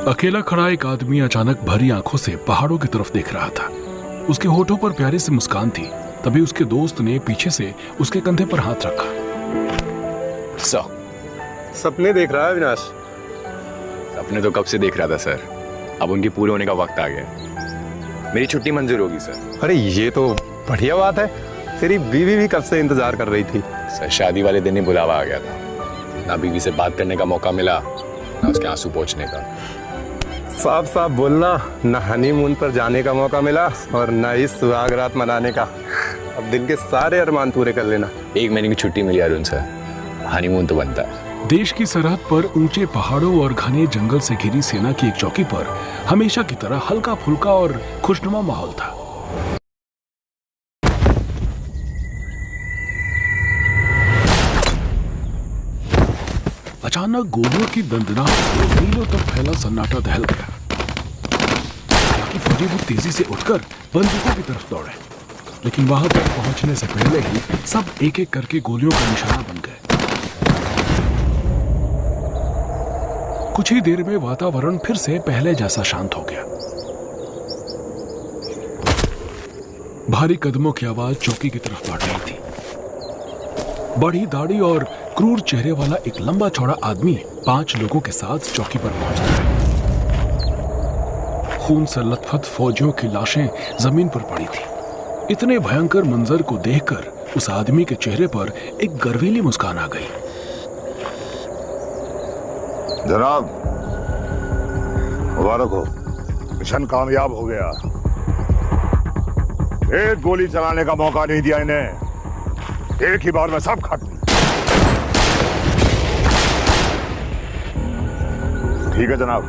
अकेला खड़ा एक आदमी अचानक भरी आंखों से पहाड़ों की तरफ देख रहा था। उसके होठों पर प्यारी सी मुस्कान थी। तभी उसके दोस्त ने पीछे से उसके कंधे पर हाथ रखा। सपने देख रहा है अविनाश? सपने तो कब से देख रहा था सर, अब उनकी पूरे होने का वक्त आ गया। मेरी छुट्टी मंजूर होगी सर। अरे ये तो बढ़िया बात है। तेरी बीवी भी कब से इंतजार कर रही थी। सर शादी वाले दिन ही बुलावा आ गया था। ना बीवी से बात करने का मौका मिला, ना उसके आंसू पोंछने का। साफ साफ बोलना, न हनीमून पर जाने का मौका मिला और न इस सुहाग रात मनाने का। अब दिल के सारे अरमान पूरे कर लेना। 1 महीने की छुट्टी मिली अरुण सर, हनीमून तो बनता है। देश की सरहद पर ऊंचे पहाड़ों और घने जंगल से घिरी सेना की एक चौकी पर हमेशा की तरह हल्का फुल्का और खुशनुमा माहौल था। अचानक गोलियों की दंदनाहट से मीलों तक फैला सन्नाटा दहल गया। बाकी फौजी भी तेजी से उठकर बंदूकों की तरफ दौड़े, लेकिन वहां तक पहुंचने से पहले ही सब एक एक करके गोलियों का निशाना बन गए। कुछ ही देर में वातावरण फिर से पहले जैसा शांत हो गया। भारी कदमों की आवाज चौकी की तरफ बढ़ रही थी। बड़ी दाढ़ी और क्रूर चेहरे वाला एक लंबा चौड़ा आदमी 5 लोगों के साथ चौकी पर पहुंचता है। खून से लथपथ फौजियों की लाशें जमीन पर पड़ी थी। इतने भयंकर मंजर को देखकर उस आदमी के चेहरे पर एक गर्वीली मुस्कान आ गई। जनाब, मुबारक हो, मिशन कामयाब हो गया। एक गोली चलाने का मौका नहीं दिया इन्हें, एक ही बार में सब खत्म। ठीक है जनाब।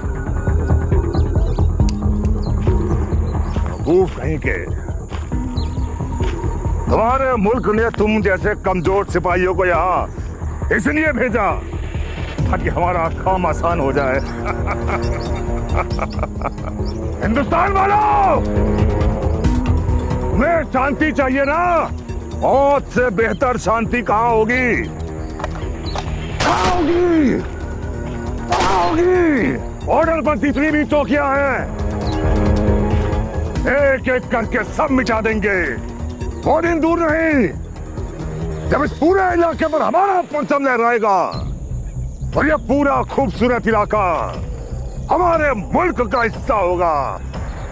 वकूफ कहीं के, तुम्हारे मुल्क ने तुम जैसे कमजोर सिपाहियों को यहाँ इसलिए भेजा ताकि हमारा काम आसान हो जाए। हिंदुस्तान वालों, तुम्हें शांति चाहिए ना? मौत से बेहतर शांति कहाँ होगी? कहाँ होगी? कहाँ होगी? बॉर्डर पर जितनी भी चौकियां हैं, एक एक करके सब मिटा देंगे। वो दिन दूर नहीं जब इस पूरे इलाके पर हमारा परचम लहराएगा और ये पूरा खूबसूरत इलाका हमारे मुल्क का हिस्सा होगा।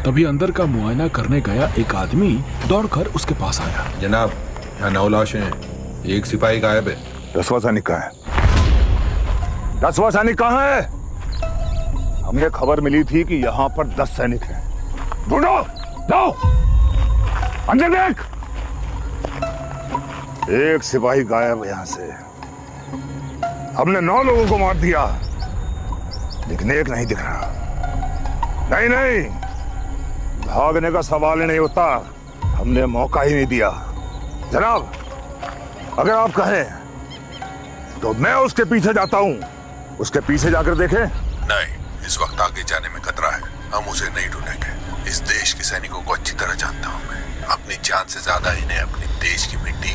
तभी अंदर का मुआयना करने गया एक आदमी दौड़कर उसके पास आया। जनाब, यहाँ 9 लाशें हैं, एक सिपाही गायब है। 10वां सैनिक कहाँ है? 10वां सैनिक कहाँ है? हमें खबर मिली थी कि यहाँ पर 10 सैनिक हैं। ढूंढो, जाओ अंदर देख। एक सिपाही गायब यहाँ से। हमने 9 लोगों को मार दिया, लेकिन एक नहीं दिख रहा। नहीं नहीं, भागने का सवाल ही नहीं होता, हमने मौका ही नहीं दिया। जनाब, अगर आप कहें तो मैं उसके पीछे जाता हूं। उसके पीछे जाकर देखें। नहीं, इस वक्त आगे जाने में खतरा है, हम उसे नहीं ढूंढेंगे। इस देश के सैनिकों को अच्छी तरह जानता हूं मैं। अपनी जान से ज्यादा इन्हें अपने देश की मिट्टी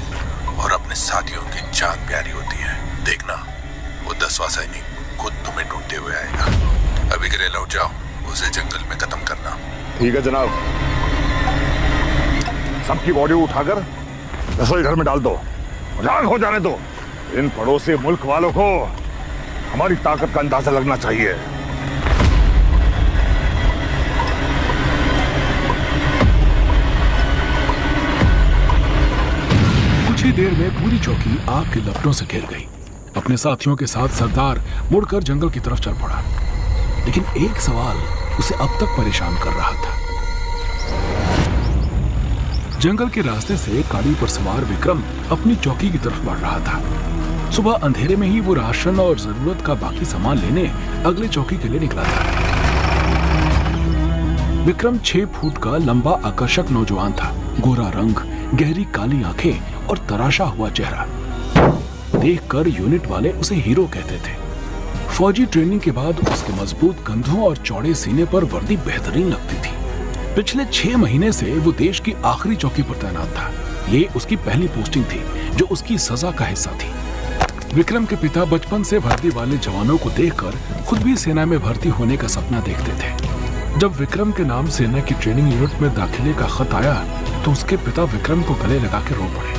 और अपने साथियों की जान प्यारी होती है। देखना, वो 10वां सैनिक खुद तुम्हें ढूंढते हुए आएगा। अभी के लिए लौट जाओ, उसे जंगल में खत्म करना। ठीक है जनाब। सबकी बॉडी उठाकर रसोई घर में डाल दो, राख हो जाने दो। इन पड़ोसी मुल्क वालों को हमारी ताकत का अंदाजा लगना चाहिए। कुछ ही देर में पूरी चौकी आग के लपटों से घिर गई। अपने साथियों के साथ सरदार मुड़कर जंगल की तरफ चल पड़ा, लेकिन एक सवाल उसे अब तक परेशान कर रहा था। जंगल के रास्ते से गाड़ी पर सवार विक्रम अपनी चौकी की तरफ बढ़ रहा था। सुबह अंधेरे में ही वो राशन और जरूरत का बाकी सामान लेने अगले चौकी के लिए निकला था। विक्रम 6 फुट का लंबा आकर्षक नौजवान था। गोरा रंग, गहरी काली आंखें और तराशा हुआ चेहरा। देखकर यूनिट वाले उसे हीरो कहते थे। फौजी ट्रेनिंग के बाद उसके मजबूत कंधों और चौड़े सीने पर वर्दी बेहतरीन लगती थी। पिछले 6 महीने से वो देश की आखिरी चौकी पर तैनात था। ये उसकी पहली पोस्टिंग थी, जो उसकी सजा का हिस्सा थी। विक्रम के पिता बचपन से वर्दी वाले जवानों को देखकर खुद भी सेना में भर्ती होने का सपना देखते थे। जब विक्रम के नाम सेना की ट्रेनिंग यूनिट में दाखिले का खत आया तो उसके पिता विक्रम को गले लगा के रो पड़े।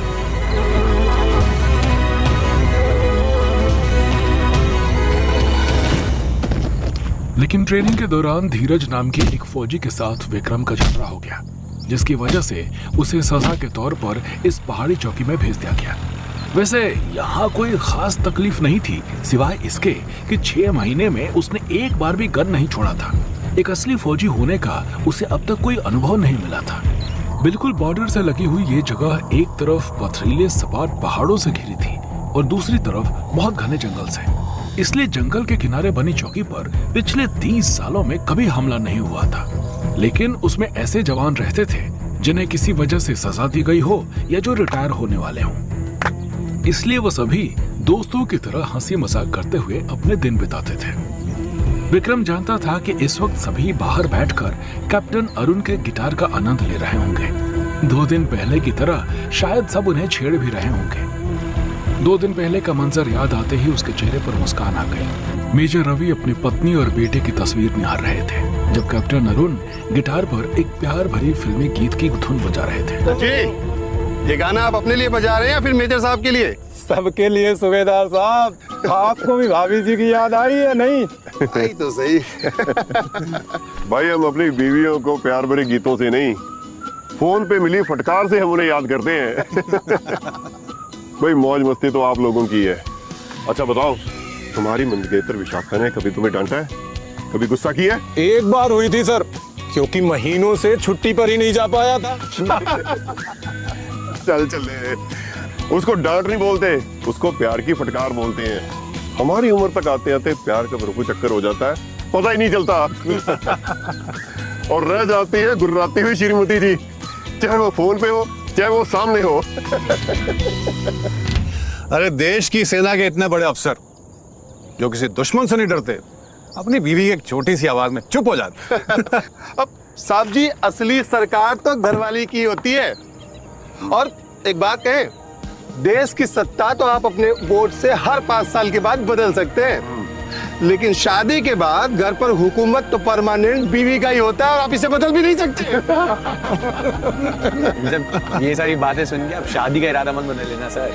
लेकिन ट्रेनिंग के दौरान धीरज नाम के एक फौजी के साथ विक्रम का झगड़ा हो गया, जिसकी वजह से उसे सजा के तौर पर इस पहाड़ी चौकी में भेज दिया गया। वैसे यहाँ कोई खास तकलीफ नहीं थी, सिवाय इसके कि 6 महीने में उसने एक बार भी गन नहीं छोड़ा था। एक असली फौजी होने का उसे अब तक कोई अनुभव नहीं मिला था। बिल्कुल बॉर्डर से लगी हुई ये जगह एक तरफ पथरीले सपाट पहाड़ों से घिरी थी और दूसरी तरफ बहुत घने जंगल से। इसलिए जंगल के किनारे बनी चौकी पर पिछले 30 सालों में कभी हमला नहीं हुआ था। लेकिन उसमें ऐसे जवान रहते थे जिन्हें किसी वजह से सजा दी गई हो या जो रिटायर होने वाले हों। इसलिए वो सभी दोस्तों की तरह हंसी मजाक करते हुए अपने दिन बिताते थे। विक्रम जानता था कि इस वक्त सभी बाहर बैठकर कैप्टन अरुण के गिटार का आनंद ले रहे होंगे। 2 दिन पहले की तरह शायद सब उन्हें छेड़ भी रहे होंगे। 2 दिन पहले का मंजर याद आते ही उसके चेहरे पर मुस्कान आ गई। मेजर रवि अपनी पत्नी और बेटे की तस्वीर निहार रहे थे जब कैप्टन अरुण गिटार पर एक प्यार भरी फिल्मी गीत की धुन बजा रहे थे। जी, ये गाना आप अपने लिए बजा रहे हैं या फिर मेजर साहब के लिए? सबके लिए सूबेदार साहब। आपको भी भाभी जी की याद आई है नहीं? आई तो सही। भाई हम अपनी बीवियों को प्यार भरे गीतों से नहीं, फोन पे मिली फटकार से हम उन्हें याद करते हैं। भाई मौज मस्ती तो आप लोगों की है। अच्छा बताओ, तुम्हारी मंदगेतर विशाखा ने कभी तुम्हें डांटा है, कभी गुस्सा किया है? एक बार हुई थी सर, क्योंकि महीनों से छुट्टी पर ही नहीं जा पाया था। चल चले, उसको डांट नहीं बोलते, उसको प्यार की फटकार बोलते हैं। हमारी उम्र तक आते आते प्यार का भरपूर चक्कर हो जाता है, पता ही नहीं चलता। और रह जाती है गुर्राती हुई श्रीमती जी, चाहे वो फोन पे हो चाहे वो सामने हो। अरे देश की सेना के इतने बड़े अफसर जो किसी दुश्मन से नहीं डरते, अपनी बीवी की एक छोटी सी आवाज में चुप हो जाते। अब साहब जी, असली सरकार तो घरवाली की होती है। और एक बात कहें, देश की सत्ता तो आप अपने वोट से हर 5 साल के बाद बदल सकते हैं, लेकिन शादी के बाद घर पर हुकूमत तो परमानेंट बीवी का ही होता है और आप इसे बदल भी नहीं सकते। जब ये सारी बातें सुन के अब शादी का इरादा मत बदल लेना सर।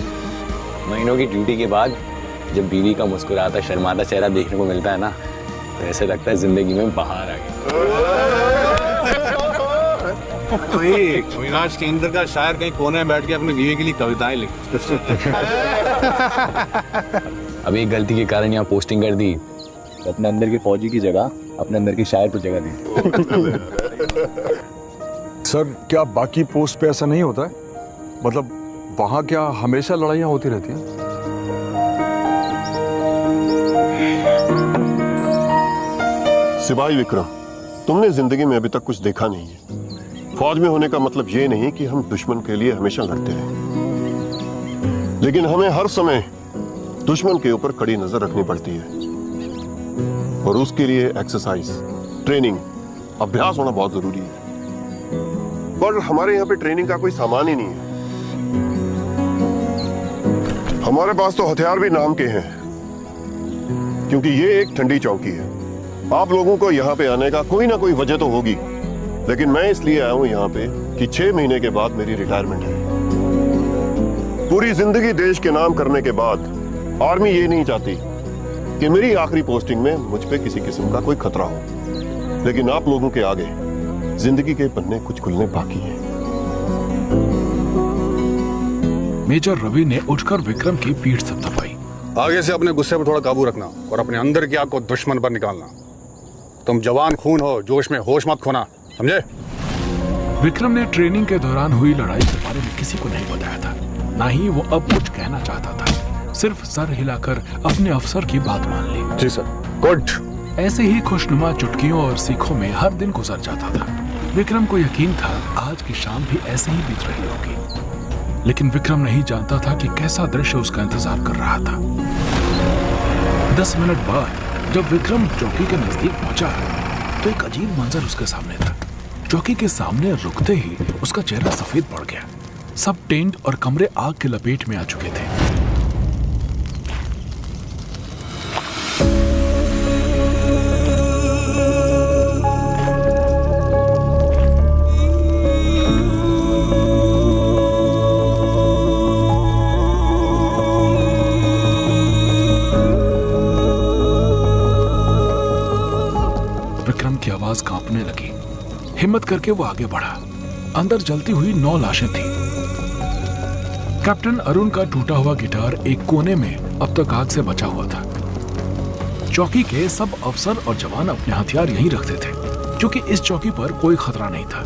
महीनों की ड्यूटी के बाद जब बीवी का मुस्कुराता शर्माता चेहरा देखने को मिलता है ना, तो ऐसे लगता है जिंदगी में बाहर आ गई। अविनाश केंद्र का शायर कहीं कोने में बैठ के अपनी बीवी के लिए कविताएं लिखते। अब एक गलती के कारण यहाँ पोस्टिंग कर दी, तो अपने अंदर के फौजी की जगह अपने अंदर की शायर को जगह दी। सर क्या बाकी पोस्ट पे ऐसा नहीं होता है? मतलब वहां क्या हमेशा लड़ाइयाँ होती रहती हैं? सिपाही विक्रम, तुमने जिंदगी में अभी तक कुछ देखा नहीं है। फौज में होने का मतलब ये नहीं कि हम दुश्मन के लिए हमेशा लड़ते रहें, लेकिन हमें हर समय दुश्मन के ऊपर कड़ी नजर रखनी पड़ती है और उसके लिए एक्सरसाइज, ट्रेनिंग, अभ्यास होना बहुत जरूरी है। पर हमारे यहाँ पे ट्रेनिंग का कोई सामान ही नहीं है। हमारे पास तो हथियार भी नाम के हैं, क्योंकि ये एक ठंडी चौकी है। आप लोगों को यहाँ पे आने का कोई ना कोई वजह तो होगी, लेकिन मैं इसलिए आया हूं यहाँ पे कि 6 महीने के बाद मेरी रिटायरमेंट है। पूरी जिंदगी देश के नाम करने के बाद आर्मी ये नहीं चाहती कि मेरी आखिरी पोस्टिंग में मुझ पे किसी किस्म का कोई खतरा हो, लेकिन आप लोगों के आगे जिंदगी के पन्ने कुछ खुलने बाकी हैं। मेजर रवि ने उठकर विक्रम की पीठ थपथपाई। आगे से अपने गुस्से पर थोड़ा काबू रखना और अपने अंदर की आग को दुश्मन पर निकालना। तुम जवान खून हो, जोश में होश मत खोना, समझे? विक्रम ने ट्रेनिंग के दौरान हुई लड़ाई के बारे में किसी को नहीं बताया था, ना ही वो अब कुछ कहना चाहता था। सिर्फ सर हिलाकर अपने अफसर की बात मान ली। जी सर, गुड। ऐसे ही खुशनुमा चुटकियों और सीखों में हर दिन गुजर जाता था। विक्रम को यकीन था आज की शाम भी ऐसे ही बीत रही होगी, लेकिन विक्रम नहीं जानता था कि कैसा दृश्य उसका इंतजार कर रहा था। 10 मिनट बाद जब विक्रम चौकी के नजदीक पहुंचा तो एक अजीब मंजर उसके सामने था। चौकी के सामने रुकते ही उसका चेहरा सफेद पड़ गया। सब टेंट और कमरे आग के लपेट में आ चुके थे। विक्रम की आवाज कांपने लगी। हिम्मत करके वो आगे बढ़ा। अंदर जलती हुई 9 लाशें थी। कैप्टन अरुण का टूटा हुआ गिटार एक कोने में अब तक आग से बचा हुआ था। चौकी के सब अफसर और जवान अपने हथियार यहीं रखते थे, क्योंकि इस चौकी पर कोई खतरा नहीं था।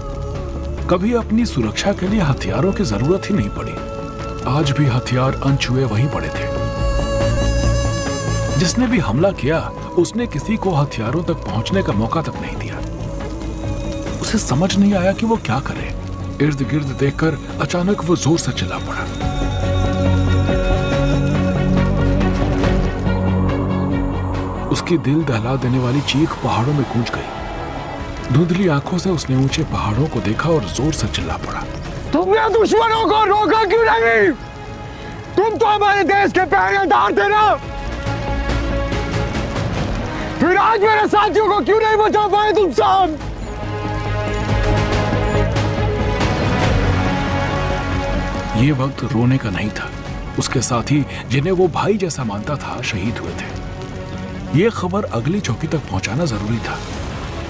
कभी अपनी सुरक्षा के लिए हथियारों की जरूरत ही नहीं पड़ी। आज भी हथियार अनछुए वहीं पड़े थे। जिसने भी हमला किया उसने किसी को हथियारों तक पहुंचने का मौका तक नहीं दिया। उसे समझ नहीं आया कि वो क्या करे। इर्द गिर्द देखकर अचानक वो जोर से चिल्ला पड़ा। उसकी दिल दहला देने वाली चीख पहाड़ों में गूंज गई। धुंधली आंखों से उसने ऊंचे पहाड़ों को देखा और जोर से चिल्ला पड़ा। तुमने दुश्मनों को रोका क्यों नहीं? तुम तो हमारे देश के पहरेदार थे ना, फिर आज मेरे साथियों को क्यों नहीं बचा पाए तुम सब? ये वक्त रोने का नहीं था। उसके साथी जिन्हें वो भाई जैसा मानता था शहीद हुए थे। ये खबर अगली चौकी तक पहुंचाना जरूरी था,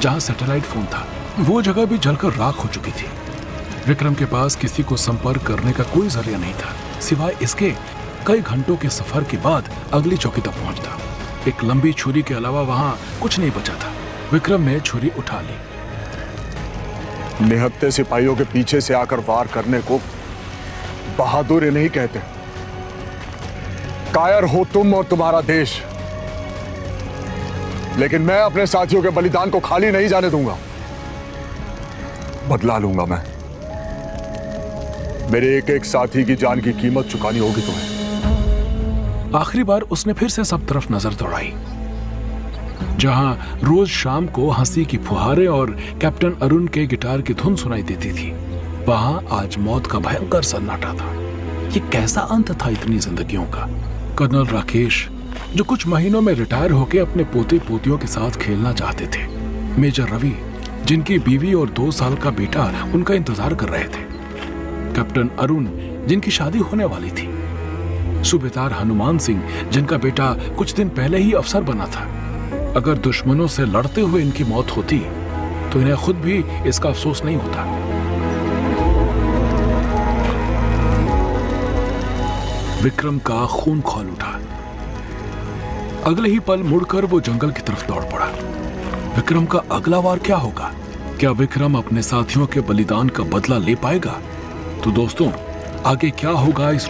जहां सैटेलाइट फोन था। वो जगह भी जलकर राख हो चुकी थी। विक्रम के पास किसी को संपर्क करने का कोई जरिया नहीं था, सिवाय इसके कई घंटों के सफर के बाद अगली चौकी तक पहुंचता। एक लंबी छुरी के अलावा वहां कुछ नहीं बचा था। विक्रम ने छुरी उठा ली। निहत्थे सिपाहियों के पीछे से आकर वार करने को बहादुरी नहीं कहते। कायर हो तुम और तुम्हारा देश, लेकिन मैं अपने साथियों के बलिदान को खाली नहीं जाने दूंगा। बदला लूंगा मैं। मेरे एक एक साथी की जान की कीमत चुकानी होगी तुम्हें। आखिरी बार उसने फिर से सब तरफ नजर दौड़ाई। जहां रोज शाम को हंसी की फुहारें और कैप्टन अरुण के गिटार की धुन सुनाई देती थी, वहां आज मौत का भयंकर सन्नाटा था। ये कैसा अंत था इतनी जिंदगियों का? कर्नल राकेश, जो कुछ महीनों में रिटायर होकर अपने पोते पोतियों के साथ खेलना चाहते थे। मेजर रवि, जिनकी बीवी और 2 साल का बेटा उनका इंतजार कर रहे थे। कैप्टन अरुण, जिनकी शादी होने वाली थी। सूबेदार हनुमान सिंह, जिनका बेटा कुछ दिन पहले ही अफसर बना था। अगर दुश्मनों से लड़ते हुए इनकी मौत होती तो इन्हें खुद भी इसका अफसोस नहीं होता। विक्रम का खून खौल उठा। अगले ही पल मुड़कर वो जंगल की तरफ दौड़ पड़ा। विक्रम का अगला वार क्या होगा? क्या विक्रम अपने साथियों के बलिदान का बदला ले पाएगा? तो दोस्तों, आगे क्या होगा इस